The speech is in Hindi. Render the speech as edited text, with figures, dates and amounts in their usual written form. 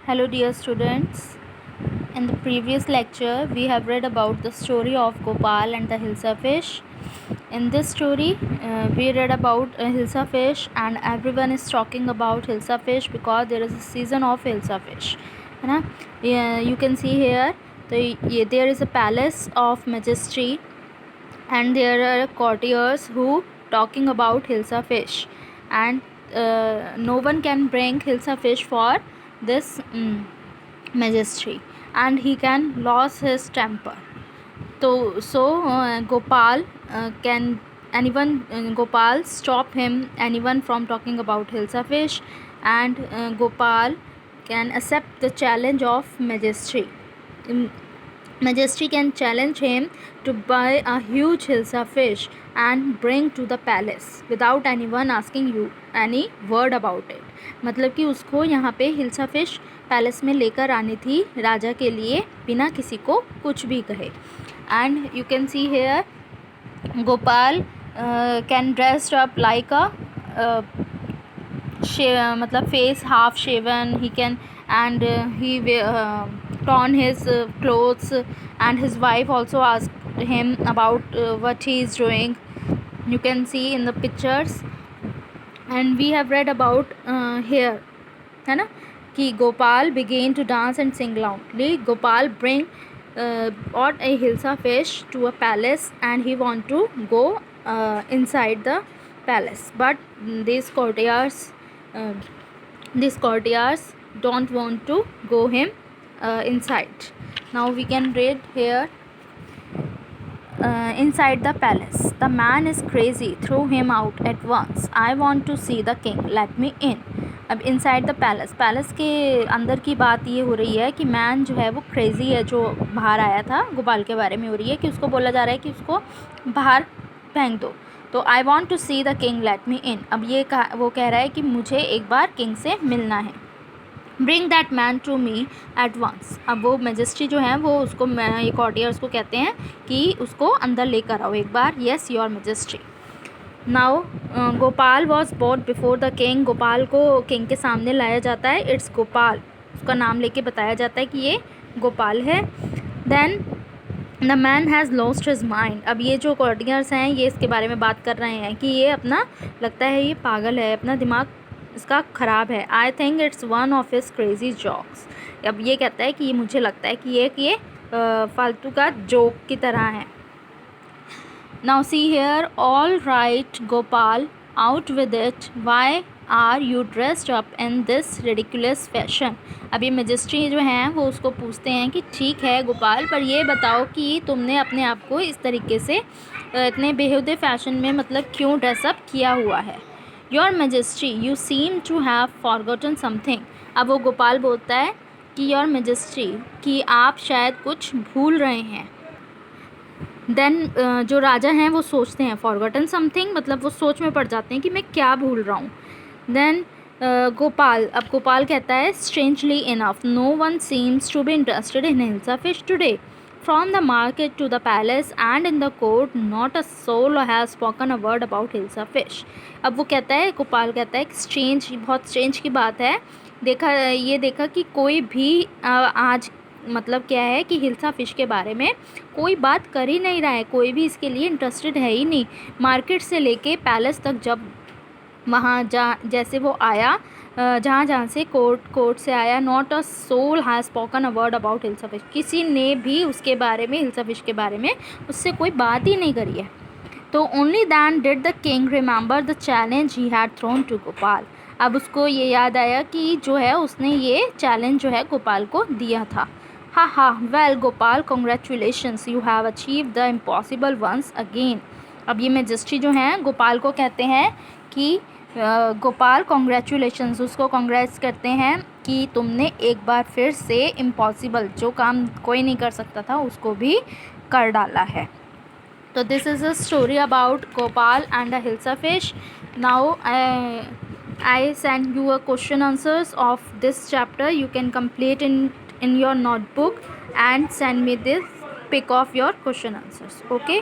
Hello dear students. In the previous lecture we have read about the story of Gopal and the Hilsa fish. In this story we read about Hilsa fish, and everyone is talking about Hilsa fish because there is a season of Hilsa fish. है ना? You can see here there is a palace of Majesty, and there are courtiers who talking about Hilsa fish, and no one can bring Hilsa fish for this Majesty, and he can lose his temper. So Gopal can anyone Gopal stop anyone from talking about Hilsa fish, and Gopal can accept the challenge of Majesty. Majesty can challenge him to buy a huge Hilsa fish and bring to the palace without anyone asking you any word about it. मतलब कि उसको यहाँ पे हिल्सा फिश पैलेस में लेकर आनी थी राजा के लिए बिना किसी को कुछ भी कहे. And you can see here Gopal can dressed up like a मतलब face half shaven. He can and he torn his clothes, and his wife also asked him about what he is doing. You can see in the pictures, and we have read about here है ना कि Gopal began to dance and sing loudly. Gopal bring bought a Hilsa fish to a palace, and he want to go inside the palace, but these courtiers don't want to go him inside. Now we can read here inside the palace. The man is crazy. Throw him out at once. I want to see the king. Let me in. अब इनसाइड द पैलेस के अंदर की बात ये हो रही है कि मैन जो है वो क्रेज़ी है, जो बाहर आया था गोपाल के बारे में हो रही है कि उसको बोला जा रहा है कि उसको बाहर फेंक दो. तो I want to see the king let me in. अब ये वो कह रहा है कि मुझे एक बार किंग से मिलना है. Bring that man to me at once. अब वो मेजेस्टी जो है वो उसको ये कॉर्टियर्स को कहते हैं कि उसको अंदर लेकर आओ एक बार. Yes your majesty. Now Gopal was bought before the king. Gopal को किंग के सामने लाया जाता है. इट्स गोपाल. उसका नाम लेके बताया जाता है कि ये गोपाल है. Then the man has lost his mind. अब ये जो कॉर्टियर्स हैं ये इसके बारे में बात कर रहे हैं कि ये अपना लगता है ये पागल है, अपना दिमाग इसका ख़राब है. I think it's one of his crazy jokes. अब ये कहता है कि ये मुझे लगता है कि ये फालतू का जोक की तरह है. Now see here. All right Gopal, out with it. Why are you dressed up in this ridiculous fashion. अब ये मेजेस्टी जो हैं वो उसको पूछते हैं कि ठीक है गोपाल, पर ये बताओ कि तुमने अपने आप को इस तरीके से इतने बेहुदे फैशन में मतलब क्यों ड्रेसअप किया हुआ है. Your majesty, you seem to have forgotten something. अब वो गोपाल बोलता है कि योर मेजेस्टी, कि आप शायद कुछ भूल रहे हैं. देन जो राजा हैं वो सोचते हैं फॉरगॉटन समथिंग, मतलब वो सोच में पड़ जाते हैं कि मैं क्या भूल रहा हूँ. देन अब गोपाल कहता है strangely enough no one seems to be interested in hilsa fish today. From the market to the palace and in the court, not a soul has spoken a word about Hilsa fish. अब वो कहता है, गोपाल कहता है कि बहुत स्ट्रेंज की बात है. देखा कि कोई भी आज मतलब क्या है कि हिल्सा फिश के बारे में कोई बात कर ही नहीं रहा है. कोई भी इसके लिए इंटरेस्टेड है ही नहीं. मार्केट से लेके पैलेस तक जब वहाँ जैसे वो आया, जहाँ से कोर्ट से आया, not a soul has spoken a word about hilsa fish. किसी ने भी उसके बारे में, हिल्सा फिश के बारे में उससे कोई बात ही नहीं करी है. तो only then did the king remember the challenge he had thrown to Gopal. अब उसको ये याद आया कि जो है उसने ये चैलेंज जो है गोपाल को दिया था. Ha well Gopal, congratulations, you have achieve the impossible once again. अब ये मेजेस्टी जो हैं गोपाल को कहते हैं कि गोपाल कॉन्ग्रेचुलेशंस, उसको कॉन्ग्रेट्स करते हैं कि तुमने एक बार फिर से इम्पॉसिबल, जो काम कोई नहीं कर सकता था, उसको भी कर डाला है. तो this is a story about Gopal and the hilsa fish. Now I send you a question answers of this chapter. You can complete in your notebook and send me this pic of your question answers. Okay.